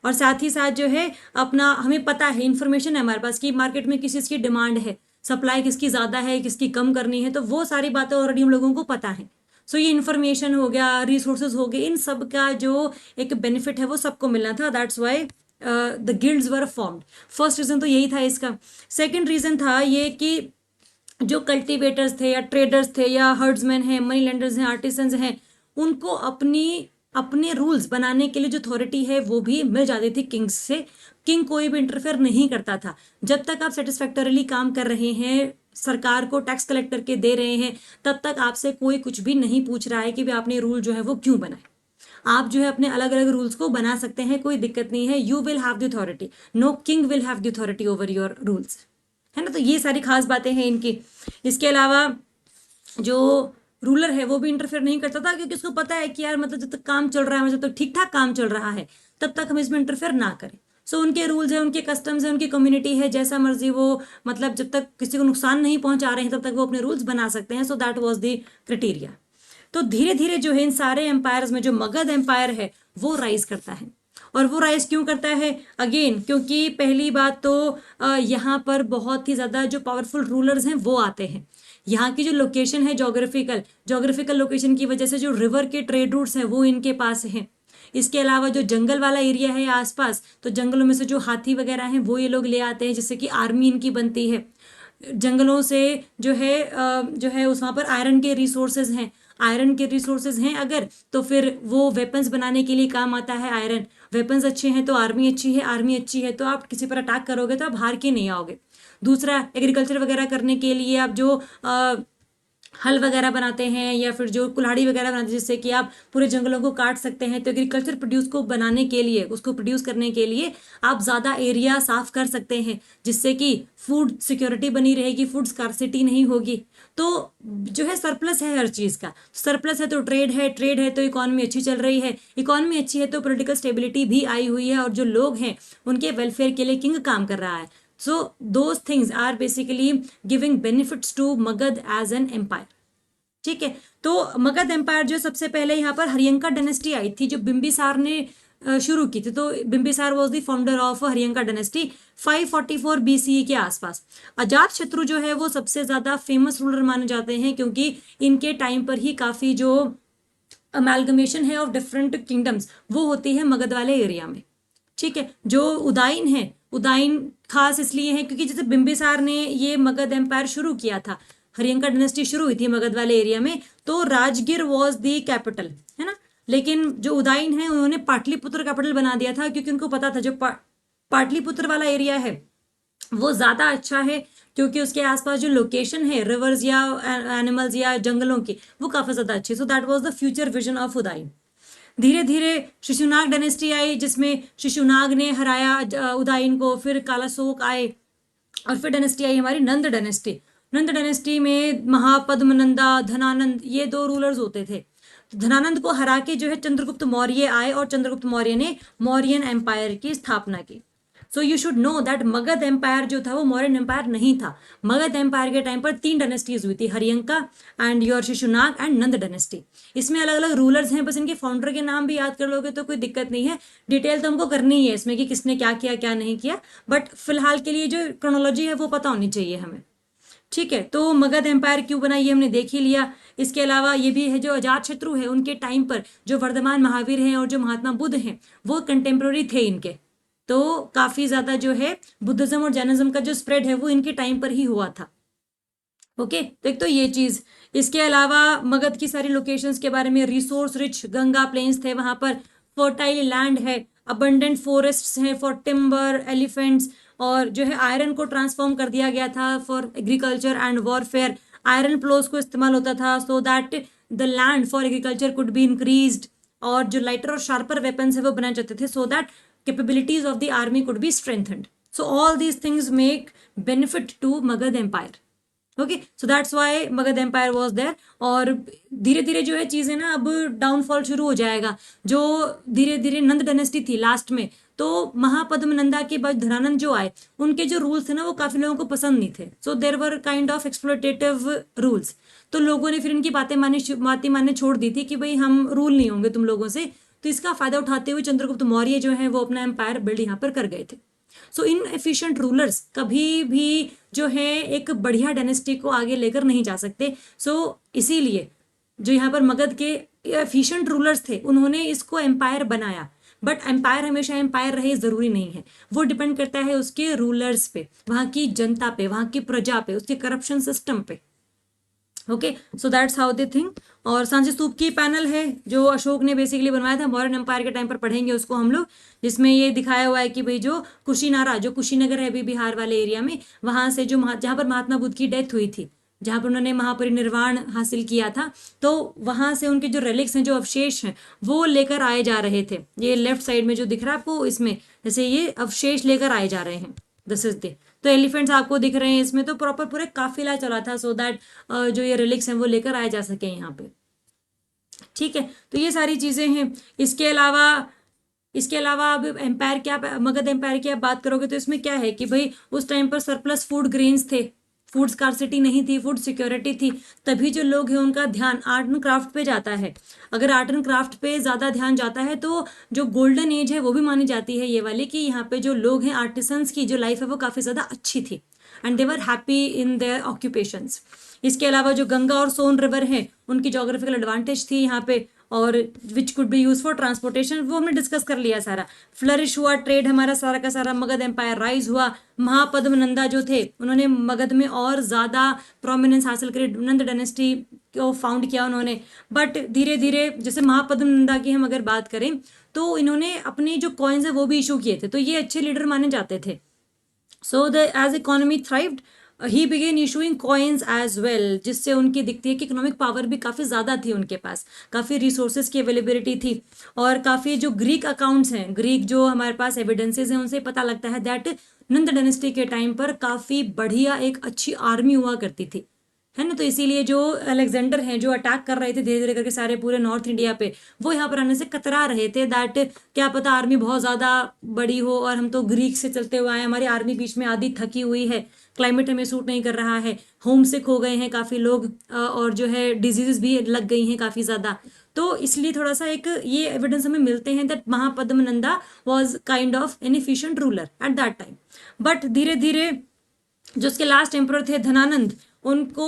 और साथ ही साथ जो है अपना हमें पता है, इंफॉर्मेशन है हमारे पास कि मार्केट में किस चीज़ की डिमांड है, सप्लाई किसकी ज़्यादा है, किसकी कम करनी है, तो वो सारी बातें ऑलरेडी हम लोगों को पता है. सो ये इन्फॉर्मेशन हो गया, रिसोर्सेज हो गए, इन सब का जो एक बेनिफिट है वो सबको मिलना था. That's why the guilds were formed. First reason तो यही था इसका. सेकेंड रीज़न था ये कि जो कल्टिवेटर्स थे या ट्रेडर्स थे या हर्ड्समैन हैं, मनी लेंडर्स हैं, आर्टिसंस हैं, उनको अपने रूल्स बनाने के लिए जो अथॉरिटी है वो भी मिल जाती थी किंग्स से. किंग कोई भी इंटरफेयर नहीं करता था. जब तक आप सेटिस्फैक्टरीली काम कर रहे हैं, सरकार को टैक्स कलेक्ट करके दे रहे हैं, तब तक आपसे कोई कुछ भी नहीं पूछ रहा है कि भाई आपने रूल जो है वो क्यों बनाए. आप जो है अपने अलग अलग रूल्स को बना सकते हैं, कोई दिक्कत नहीं है. You will have the authority, no king will have the authority over your rules, है ना. तो ये सारी खास बातें हैं इनकी. इसके अलावा जो रूलर है वो भी इंटरफेयर नहीं करता था, क्योंकि उसको पता है कि यार मतलब जब तक काम चल रहा है, जब तक ठीक ठाक काम चल रहा है, तब तक हम इसमें इंटरफेयर ना करें. सो उनके रूल्स है, उनके कस्टम्स है, उनकी कम्युनिटी है, जैसा मर्जी वो मतलब जब तक किसी को नुकसान नहीं पहुंचा रहे हैं तब तक वो अपने रूल्स बना सकते हैं. So that was the criteria. तो धीरे धीरे जो है इन सारे एम्पायर्स में जो मगध एम्पायर है वो राइज करता है. और वो राइज क्यों करता है? अगेन क्योंकि पहली बात तो यहाँ पर बहुत ही ज़्यादा जो पावरफुल रूलर्स हैं वो आते हैं. यहाँ की जो लोकेशन है, जोग्राफिकल लोकेशन की वजह से जो रिवर के ट्रेड रूट्स हैं वो इनके पास हैं. इसके अलावा जो जंगल वाला एरिया है आसपास, तो जंगलों में से जो हाथी वगैरह हैं वो ये लोग ले आते हैं, जिससे कि आर्मी इनकी बनती है. जंगलों से जो है उस वहाँ पर आयरन के रिसोर्सेज हैं अगर, तो फिर वो वेपन्स बनाने के लिए काम आता है आयरन. वेपन्स अच्छे हैं तो आर्मी अच्छी है तो आप किसी पर अटैक करोगे तो आप हार के नहीं आओगे. दूसरा, एग्रीकल्चर वगैरह करने के लिए आप जो हल वगैरह बनाते हैं या फिर जो कुल्हाड़ी वगैरह बनाते हैं जिससे कि आप पूरे जंगलों को काट सकते हैं। तो एग्रीकल्चर प्रोड्यूस को बनाने के लिए, उसको प्रोड्यूस करने के लिए आप ज़्यादा एरिया साफ कर सकते हैं, जिससे कि फूड सिक्योरिटी बनी रहेगी, फूड स्कार्सिटी नहीं होगी। तो जो है सरप्लस है हर चीज़ का, सरप्लस है तो ट्रेड है, ट्रेड है तो इकोनॉमी अच्छी चल रही है, इकोनॉमी अच्छी है तो पॉलिटिकल स्टेबिलिटी भी आई हुई है, और जो लोग हैं उनके वेलफेयर के लिए किंग काम कर रहा है। So those things are basically giving benefits to Magadh as an empire. ठीक है, तो मगध एम्पायर जो सबसे पहले यहाँ पर हरियंका डायनेस्टी आई थी, जो बिंबिसार ने शुरू की थी। तो Bimbisara was the founder of Haryanka dynasty 544 BCE के आसपास। अजात शत्रु जो है वो सबसे ज्यादा फेमस रूलर माने जाते हैं, क्योंकि इनके टाइम पर ही काफी जो अमेलगमेशन है ऑफ डिफरेंट किंगडम्स वो होती है मगध वाले एरिया में। ठीक है, जो उदाइन है, उदाइन खास इसलिए है क्योंकि जैसे बिंबिसार ने ये मगध एम्पायर शुरू किया था, हरियंका डायनेस्टी शुरू हुई थी मगध वाले एरिया में, तो राजगिर वॉज द कैपिटल, है ना। लेकिन जो उदाइन है उन्होंने पाटलिपुत्र कैपिटल बना दिया था, क्योंकि उनको पता था जो पाटलिपुत्र वाला एरिया है वो ज्यादा अच्छा है, क्योंकि उसके आसपास जो लोकेशन है रिवर्स या एनिमल्स या जंगलों की वो काफी ज्यादा अच्छी। So that was the future vision of Udayin. धीरे धीरे शिशुनाग डायनेस्टी आई, जिसमें शिशुनाग ने हराया उदाइन को, फिर कालाशोक आए, और फिर डायनेस्टी आई हमारी नंद डायनेस्टी। नंद डायनेस्टी में महापद्मनंदा, धनानंद, ये दो रूलर्स होते थे। धनानंद को हरा के जो है चंद्रगुप्त मौर्य आए, और चंद्रगुप्त मौर्य ने मौर्यन एम्पायर की स्थापना की। So you should know that Magadh empire जो था वो मौर्यन एम्पायर नहीं था। मगध एम्पायर के टाइम पर 3 डायनेस्टीज हुई थी, Haryanka and your Shishunaga and Nanda dynasty. इसमें अलग अलग रूलर्स हैं, बस इनके फाउंडर के नाम भी याद कर लोगे तो कोई दिक्कत नहीं है। डिटेल तो हमको करनी ही है इसमें कि किसने क्या किया क्या नहीं किया, बट फिलहाल के लिए जो क्रोनोलॉजी है वो पता होनी चाहिए हमें। ठीक है, तो मगध एम्पायर क्यों बना ये हमने देख ही लिया। इसके अलावा ये भी है जो अजात शत्रु है उनके टाइम पर जो वर्धमान महावीर हैं और जो महात्मा बुद्ध हैं वो कंटेम्प्रोरी थे इनके। तो काफी ज्यादा जो है बुद्धिज्म और जैनिज्म का जो स्प्रेड है वो इनके टाइम पर ही हुआ था। ओके, तो एक तो ये चीज। इसके अलावा मगध की सारी लोकेशंस के बारे में, रिसोर्स रिच गंगा प्लेन्स थे वहां पर, फर्टाइल लैंड है, अबंडेंट फॉरेस्ट्स हैं फॉर टिम्बर, एलिफेंट्स, और जो है आयरन को ट्रांसफॉर्म कर दिया गया था for agriculture and warfare. Iron ploughs को इस्तेमाल होता था so that the land for agriculture could be increased, और जो लाइटर और शार्पर वेपन्स है वो बनाए जाते थे so that capabilities of the army could be strengthened. So all these things make benefit to Magad Empire. Okay, so that's why Magadh empire was there. और धीरे धीरे जो है चीजें ना अब डाउनफॉल शुरू हो जाएगा। जो धीरे धीरे नंद डायनेस्टी थी लास्ट में, तो महापद्मनंदा के बाद धनानंद जो आए उनके जो रूल्स थे ना वो काफी लोगों को पसंद नहीं थे। So there were kind of exploitative rules. तो लोगों ने फिर इनकी बातें मानने छोड़ दी थी कि भाई हम रूल नहीं होंगे तुम लोगों से। तो इसका फायदा उठाते हुए चंद्रगुप्त मौर्य जो है वो अपना एम्पायर बिल्ड यहाँ पर कर गए थे। सो इन एफिशिएंट रूलर्स कभी भी जो है एक बढ़िया डायनेस्टी को आगे लेकर नहीं जा सकते। सो इसीलिए जो यहाँ पर मगध के एफिशिएंट रूलर्स थे उन्होंने इसको एम्पायर बनाया। बट एम्पायर हमेशा एम्पायर रहे जरूरी नहीं है, वो डिपेंड करता है उसके रूलर्स पे, वहां की जनता पे, वहां की प्रजा पे, उसके करप्शन सिस्टम पे। Okay, so that's how they think. और सांची स्तूप की पैनल है जो अशोक ने बेसिकली बनवाया था, मौर्यन एम्पायर के टाइम पर पढ़ेंगे उसको हम लोग, जिसमें ये दिखाया हुआ है कि भाई जो कुशीनारा, जो कुशीनगर है अभी बिहार वाले एरिया में, वहां से जो जहां पर महात्मा बुद्ध की डेथ हुई थी, जहां पर उन्होंने महापरिनिर्वाण हासिल किया था, तो वहां से उनके जो रेलिक्स हैं, जो अवशेष हैं, वो लेकर आए जा रहे थे। ये लेफ्ट साइड में जो दिख रहा है आपको, इसमें जैसे ये अवशेष लेकर आए जा रहे हैं, दिस इज द। तो एलिफेंट्स आपको दिख रहे हैं इसमें, तो प्रॉपर पूरे काफिला चला था सो दैट जो ये रिलिक्स हैं वो लेकर आए जा सके यहाँ पे। ठीक है, तो ये सारी चीजें हैं। इसके अलावा अब एम्पायर क्या, मगध एम्पायर की आप बात करोगे तो इसमें क्या है कि भाई उस टाइम पर सरप्लस फूड ग्रेन्स थे, फूड स्कार्सिटी नहीं थी, फूड सिक्योरिटी थी, तभी जो लोग हैं उनका ध्यान आर्ट एंड क्राफ्ट पे जाता है। अगर आर्ट एंड क्राफ्ट पे ज़्यादा ध्यान जाता है तो जो गोल्डन एज है वो भी मानी जाती है ये वाली, कि यहाँ पे जो लोग हैं आर्टिसंस की जो लाइफ है वो काफ़ी ज़्यादा अच्छी थी and they were happy in their occupations. इसके अलावा जो गंगा और सोन रिवर है उनकी जोग्राफिकल एडवांटेज थी यहाँ पे, और which could be use for transportation, वो हमने डिस्कस कर लिया सारा। फ्लरिश हुआ ट्रेड हमारा सारा का सारा, मगध एम्पायर राइज हुआ। महापद्मनंदा जो थे उन्होंने मगध में और ज़्यादा प्रोमिनेंस हासिल करी, नंद डायनेस्टी को फाउंड किया उन्होंने। बट धीरे धीरे जैसे महापद्मनंदा की हम अगर बात करें तो इन्होंने अपने जो कॉइन्स है वो भी इशू किए थे, तो ये अच्छे लीडर माने जाते थे। So the as economy thrived, he began issuing coins as well, जिससे उनकी दिखती है कि इकोनॉमिक पावर भी काफ़ी ज़्यादा थी उनके पास, काफ़ी रिसोर्सेज की अवेलेबिलिटी थी। और काफ़ी जो ग्रीक अकाउंट्स हैं, ग्रीक जो हमारे पास एविडेंसेस हैं, उनसे पता लगता है दैट नंद डायनेस्टी के टाइम पर काफ़ी बढ़िया एक अच्छी आर्मी हुआ करती थी, है ना। तो इसीलिए जो अलेक्जेंडर हैं, जो अटैक कर रहे थे धीरे धीरे करके सारे पूरे नॉर्थ इंडिया पे, वो यहाँ पर आने से कतरा रहे थे दैट क्या पता आर्मी बहुत ज़्यादा बड़ी हो और हम तो ग्रीक से चलते हुए आए, हमारी आर्मी बीच में आधी थकी हुई है, क्लाइमेट हमें सूट नहीं कर रहा है, होम सिक हो गए हैं काफ़ी लोग, और जो है डिजीजेस भी लग गई हैं काफ़ी ज़्यादा। तो इसलिए थोड़ा सा एक ये एविडेंस हमें मिलते हैं that Mahapadmananda was kind of an efficient ruler at that time. But धीरे धीरे जो उसके लास्ट एम्परर थे धनानंद, उनको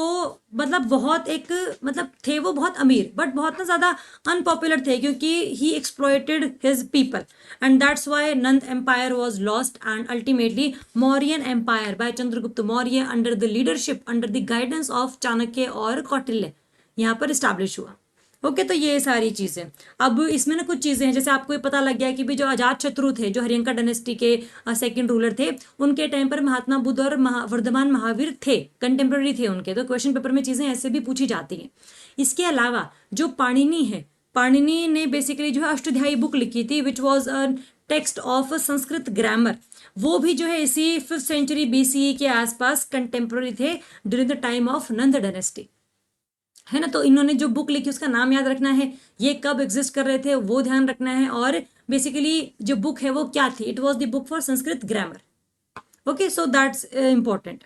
मतलब बहुत एक मतलब थे वो बहुत अमीर, बट बहुत ना ज़्यादा अनपॉपुलर थे, क्योंकि he exploited his people, and that's why Nanda empire was lost, and ultimately Mauryan empire by Chandragupta Maurya under the leadership, under the guidance of Chanakya और कौटिल्य यहाँ पर स्टैब्लिश हुआ। ओके, तो ये सारी चीज़ें। अब इसमें ना कुछ चीज़ें हैं, जैसे आपको ये पता लग गया कि भी जो अजात शत्रु थे, जो हरियंका डायनेस्टी के सेकंड रूलर थे, उनके टाइम पर महात्मा बुद्ध और वर्धमान महावीर थे, कंटेम्प्रेरी थे उनके। तो क्वेश्चन पेपर में चीज़ें ऐसे भी पूछी जाती हैं। इसके अलावा जो पाणिनि है, पाणिनि ने बेसिकली जो है अष्टाध्यायी बुक लिखी थी, which was a text of Sanskrit grammar. वो भी जो है इसी 5th सेंचुरी BCE के आसपास कंटेम्प्रेरी थे during the time of Nand dynasty, है ना। तो इन्होंने जो बुक लिखी उसका नाम याद रखना है, ये कब एग्जिस्ट कर रहे थे वो ध्यान रखना है, और बेसिकली जो बुक है वो क्या थी, it was the book for Sanskrit grammar. Okay, so that's important.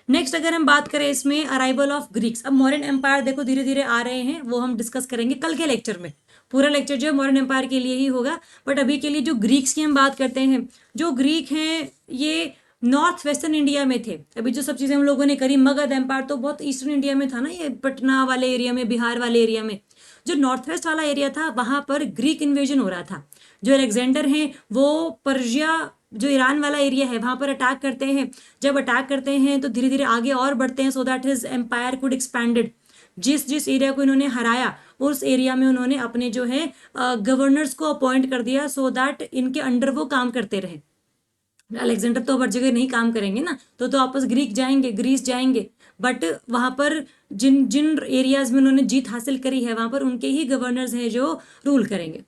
Next अगर हम बात करें इसमें अराइवल ऑफ ग्रीक्स, अब मॉडर्न एम्पायर देखो धीरे धीरे आ रहे हैं, वो हम डिस्कस करेंगे कल के लेक्चर में। पूरा लेक्चर जो है मॉडर्न एम्पायर के लिए ही होगा, बट अभी के लिए जो ग्रीक्स की हम बात करते हैं, जो ग्रीक हैं ये नॉर्थ वेस्टर्न इंडिया में थे। अभी जो सब चीज़ें हम लोगों ने करी, मगध एम्पायर तो बहुत ईस्टर्न इंडिया में था ना, ये पटना वाले एरिया में, बिहार वाले एरिया में। जो नॉर्थ वेस्ट वाला एरिया था वहाँ पर ग्रीक इन्वेजन हो रहा था। जो अलेक्जेंडर हैं वो पर्शिया, जो ईरान वाला एरिया है वहाँ पर अटैक करते हैं। जब अटैक करते हैं तो धीरे धीरे आगे और बढ़ते हैं, so that his empire could expanded. जिस जिस एरिया को इन्होंने हराया उस एरिया में उन्होंने अपने जो है गवर्नर्स को अपॉइंट कर दिया, सो दैट इनके अंडर वो काम करते रहे। अलेक्जेंडर तो हर जगह नहीं काम करेंगे ना, तो आपस ग्रीक जाएंगे, ग्रीस जाएंगे, बट वहाँ पर जिन जिन एरियाज में उन्होंने जीत हासिल करी है वहाँ पर उनके ही गवर्नर्स हैं जो रूल करेंगे।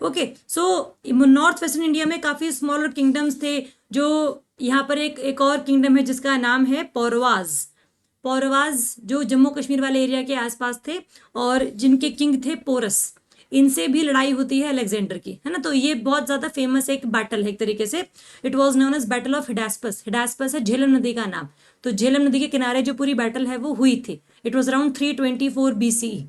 Okay, so north western India में काफ़ी स्मॉलर किंगडम्स थे। जो यहाँ पर एक और किंगडम है जिसका नाम है पौरवाज। पौरवाज जो जम्मू कश्मीर वाले एरिया के आसपास थे, और जिनके किंग थे पोरस। इनसे भी लड़ाई होती है अलेक्जेंडर की, है ना। तो ये बहुत ज़्यादा फेमस एक बैटल है एक तरीके से। It was known as battle of Hydaspes. Hydaspes है झेलम नदी का नाम। तो झेलम नदी के किनारे जो पूरी बैटल है वो हुई थी। इट वॉज अराउंड 324 BCE,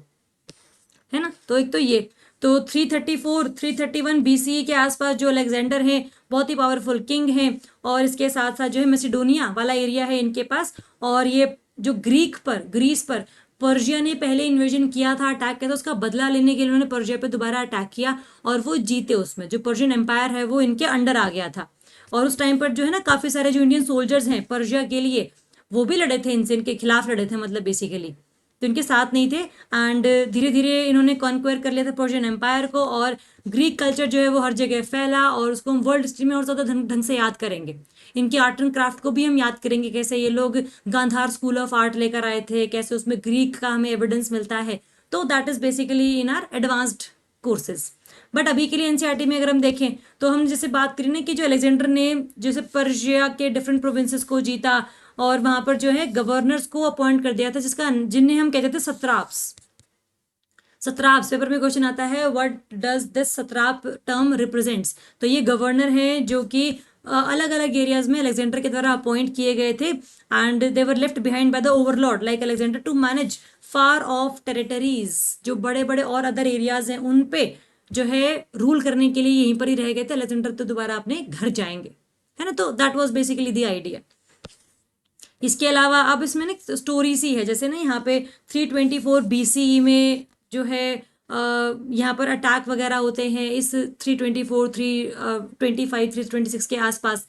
है ना। तो एक तो ये, तो 334 331 BCE के आसपास जो अलेक्जेंडर हैं बहुत ही पावरफुल किंग हैं, और इसके साथ साथ जो है मैसिडोनिया वाला एरिया है इनके पास। और ये जो ग्रीस पर पर्शिया ने पहले इन्वेजन किया था, अटैक किया था, उसका बदला लेने के लिए उन्होंने पर्शिया पे दोबारा अटैक किया और वो जीते। उसमें जो पर्शियन एम्पायर है वो इनके अंडर आ गया था। और उस टाइम पर जो है ना काफ़ी सारे जो इंडियन सोल्जर्स हैं पर्शिया के लिए, वो भी लड़े थे इनसे, इनके खिलाफ लड़े थे मतलब बेसिकली, तो इनके साथ नहीं थे। एंड धीरे धीरे इन्होंने कॉन्क्वेयर कर लिया था पर्शियन एम्पायर को, और ग्रीक कल्चर जो है वो हर जगह फैला, और उसको हम वर्ल्ड हिस्ट्री में और ज़्यादा ढंग से याद करेंगे। इनकी आर्ट एंड क्राफ्ट को भी हम याद करेंगे, कैसे ये लोग गांधार स्कूल ऑफ आर्ट लेकर आए थे, कैसे उसमें ग्रीक का हमें एविडेंस मिलता है। तो that is basically in are advanced courses. But अभी के लिए एनसीईआरटी में अगर हम देखें तो हम जैसे बात करें ना कि जो अलेक्जेंडर ने जैसे पर्शिया के डिफरेंट प्रोविंसेस को जीता, और वहां पर जो है गवर्नर्स को अपॉइंट कर दिया था, जिन्हें हम कहते थे सत्राप्स। सत्राप्स पेपर में क्वेश्चन आता है, what does this satrap term represents. तो ये गवर्नर हैं जो कि अलग अलग एरियाज में अलेक्जेंडर के द्वारा अपॉइंट किए गए थे, and they were left behind by the overlord like Alexander to manage far off territories. जो बड़े बड़े और अदर एरियाज हैं उन पे जो है रूल करने के लिए यहीं पर ही रह गए थे। अलेक्जेंडर तो दोबारा अपने घर जाएंगे, है ना। तो that was basically the idea. इसके अलावा अब इसमें ना स्टोरी सी है, जैसे ना यहाँ पे 324 BCE में जो है यहाँ पर अटैक वगैरह होते हैं इस 324 325 326 के आसपास।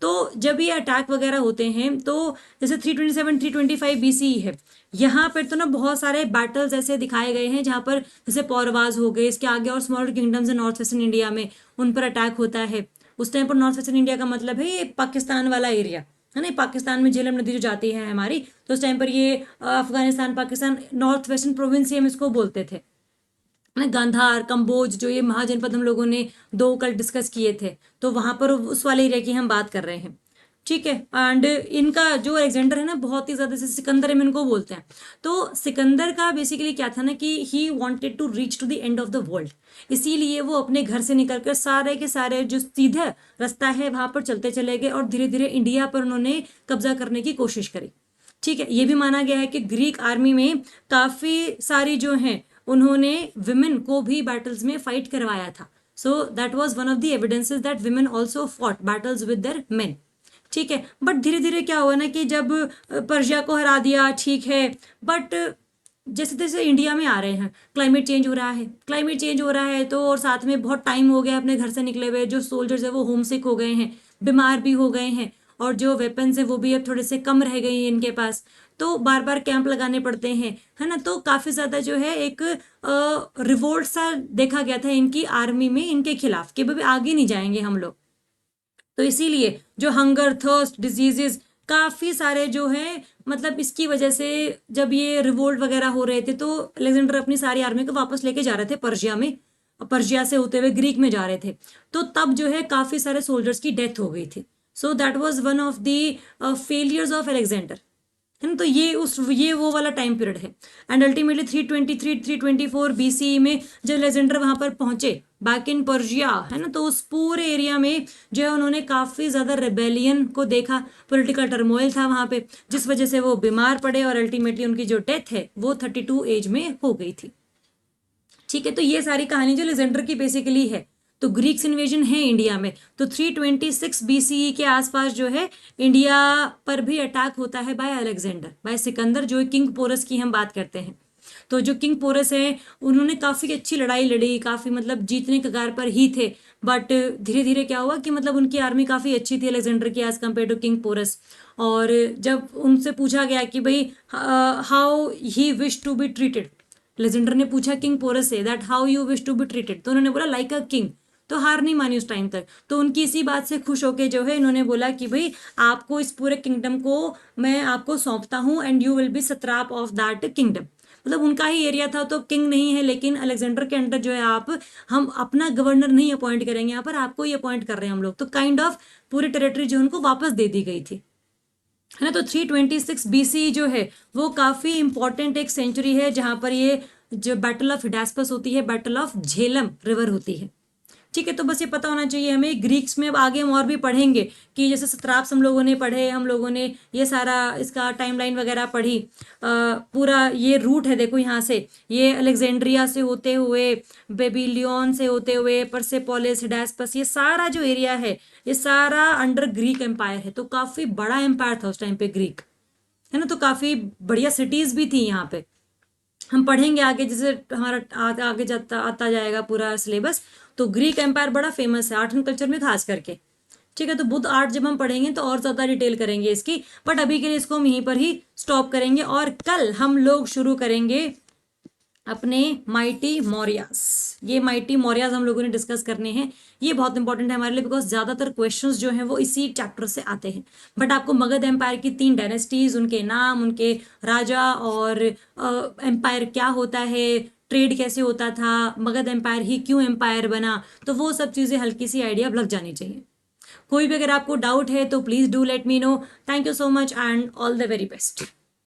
तो जब ये अटैक वगैरह होते हैं तो जैसे 327 325 BCE है, यहाँ पर तो ना बहुत सारे बैटल्स ऐसे दिखाए गए हैं जहाँ पर जैसे पौरवाज हो गए, इसके आगे और स्मॉलर किंगडम्स है नॉर्थ वेस्टर्न इंडिया में, उन पर अटैक होता है। उस टाइम पर नॉर्थ वेस्टर्न इंडिया का मतलब है ये पाकिस्तान वाला एरिया, है ना, पाकिस्तान में झेलम नदी जो जाती है हमारी, तो उस टाइम पर ये Afghanistan Pakistan north western province ही हम इसको बोलते थे ना। गांधार, कंबोज, जो ये महाजनपद हम लोगों ने दो कल डिस्कस किए थे, तो वहां पर उस वाले एरिया की हम बात कर रहे हैं। ठीक है, एंड इनका जो अलेक्जेंडर है ना, बहुत ही ज्यादा, जैसे सिकंदर हम इनको बोलते हैं, तो सिकंदर का बेसिकली क्या था ना कि he wanted to reach to the end of the world, इसीलिए वो अपने घर से निकलकर सारे के सारे जो सीधा रास्ता है वहां पर चलते चले गए और धीरे धीरे इंडिया पर उन्होंने कब्जा करने की कोशिश करी। ठीक है, ये भी माना गया है कि ग्रीक आर्मी में काफी सारी जो हैं उन्होंने विमेन को भी बैटल्स में फाइट करवाया था। So that was one of the evidences that women also fought battles with their main. ठीक है, बट धीरे धीरे क्या हुआ ना कि जब पर्शिया को हरा दिया, ठीक है, बट जैसे जैसे इंडिया में आ रहे हैं, क्लाइमेट चेंज हो रहा है, क्लाइमेट चेंज हो रहा है, तो और साथ में बहुत टाइम हो गया अपने घर से निकले हुए, जो सोल्जर्स है वो होमसिक हो गए हैं, बीमार भी हो गए हैं, और जो वेपन्स है वो भी अब थोड़े से कम रह गए हैं इनके पास, तो बार बार कैंप लगाने पड़ते हैं, है ना, तो काफी ज्यादा जो है एक रिवोल्ट सा देखा गया था इनकी आर्मी में इनके खिलाफ कि भाई आगे नहीं जाएंगे हम लोग। तो इसीलिए जो हंगर, थर्स्ट, डिजीजेस काफी सारे जो है, मतलब इसकी वजह से जब ये रिवोल्ट वगैरह हो रहे थे, तो अलेक्जेंडर अपनी सारी आर्मी को वापस लेके जा रहे थे पर्शिया में, पर्शिया से होते हुए ग्रीक में जा रहे थे, तो तब जो है काफी सारे सोल्जर्स की डेथ हो गई थी। सो that was one of the failures of Alexander, है ना। तो ये वो वाला टाइम पीरियड है। एंड अल्टीमेटली 323 324 बीसीई में जब अलेक्जेंडर वहां पर पहुंचे बैक इन पर्शिया, है ना, तो उस पूरे एरिया में जो है उन्होंने काफी ज्यादा रेबेलियन को देखा, पॉलिटिकल टर्मोइल था वहां पे, जिस वजह से वो बीमार पड़े और अल्टीमेटली उनकी जो डेथ है वो 32 एज में हो गई थी। ठीक है, तो ये सारी कहानी जो अलेक्जेंडर की बेसिकली है। तो ग्रीक्स इन्वेजन है इंडिया में, तो 326 बीसीई के आसपास जो है इंडिया पर भी अटैक होता है बाय अलेक्जेंडर, बाय सिकंदर, जो किंग पोरस की हम बात करते हैं। तो जो किंग पोरस है उन्होंने काफी अच्छी लड़ाई लड़ी, काफी मतलब जीतने कगार पर ही थे, बट धीरे धीरे क्या हुआ कि मतलब उनकी आर्मी काफी अच्छी थी अलेक्जेंडर की as compare to king Porus. और जब उनसे पूछा गया कि भाई how he wish to be treated, Alexander ने पूछा किंग पोरस से that how you wish to be treated, तो उन्होंने बोला लाइक अ किंग, तो हार नहीं मानी उस टाइम तक। तो उनकी इसी बात से खुश होके जो है इन्होंने बोला कि भाई आपको इस पूरे किंगडम को मैं आपको सौंपता हूँ and you will be satrap of that kingdom. मतलब उनका ही एरिया था तो किंग नहीं है, लेकिन अलेक्जेंडर के अंडर जो है आप, हम अपना गवर्नर नहीं अपॉइंट करेंगे यहाँ पर, आपको ही अपॉइंट कर रहे हैं हम लोग, तो काइंड ऑफ पूरी टेरिटरी जो उनको वापस दे दी गई थी, है ना। तो 326 बीसी जो है वो काफी इंपॉर्टेंट एक सेंचुरी है, जहां पर ये जो बैटल ऑफ हिडास्पस होती है, बैटल ऑफ झेलम रिवर होती है। ठीक है, तो बस ये पता होना चाहिए हमें। ग्रीक्स में अब आगे हम और भी पढ़ेंगे कि जैसे सत्राप्स हम लोगों ने पढ़े, हम लोगों ने ये सारा इसका टाइमलाइन वगैरह पढ़ी, पूरा ये रूट है देखो यहाँ से, ये अलेक्जेंड्रिया से होते हुए, बेबीलियन से होते हुए, परसेपोलिस, हिडास्पस, ये सारा जो एरिया है ये सारा अंडर ग्रीक एम्पायर है, तो काफी बड़ा एम्पायर था उस टाइम पे ग्रीक, है ना। तो काफी बढ़िया सिटीज भी थी यहाँ पे, हम पढ़ेंगे आगे जैसे हमारा आगे जाता आता जाएगा पूरा सिलेबस। तो ग्रीक एम्पायर बड़ा फेमस है आर्ट एंड कल्चर में खास करके। ठीक है, तो बुद्ध आर्ट जब हम पढ़ेंगे तो और ज्यादा डिटेल करेंगे इसकी, बट अभी के लिए इसको हम यहीं पर ही स्टॉप करेंगे, और कल हम लोग शुरू करेंगे अपने माइटी मौर्यास। ये माइटी मौर्यास हम लोगों ने डिस्कस करने हैं, ये बहुत इंपॉर्टेंट है हमारे लिए, बिकॉज ज्यादातर क्वेश्चंस जो हैं वो इसी चैप्टर से आते हैं। बट आपको मगध एम्पायर की 3 डायनेस्टीज, उनके नाम, उनके राजा, और एम्पायर क्या होता है, ट्रेड कैसे होता था, मगध एम्पायर ही क्यों एम्पायर बना, तो वो सब चीजें हल्की सी आइडिया लग जानी चाहिए। कोई भी अगर आपको डाउट है तो please do let me know. Thank you so much and all the very best.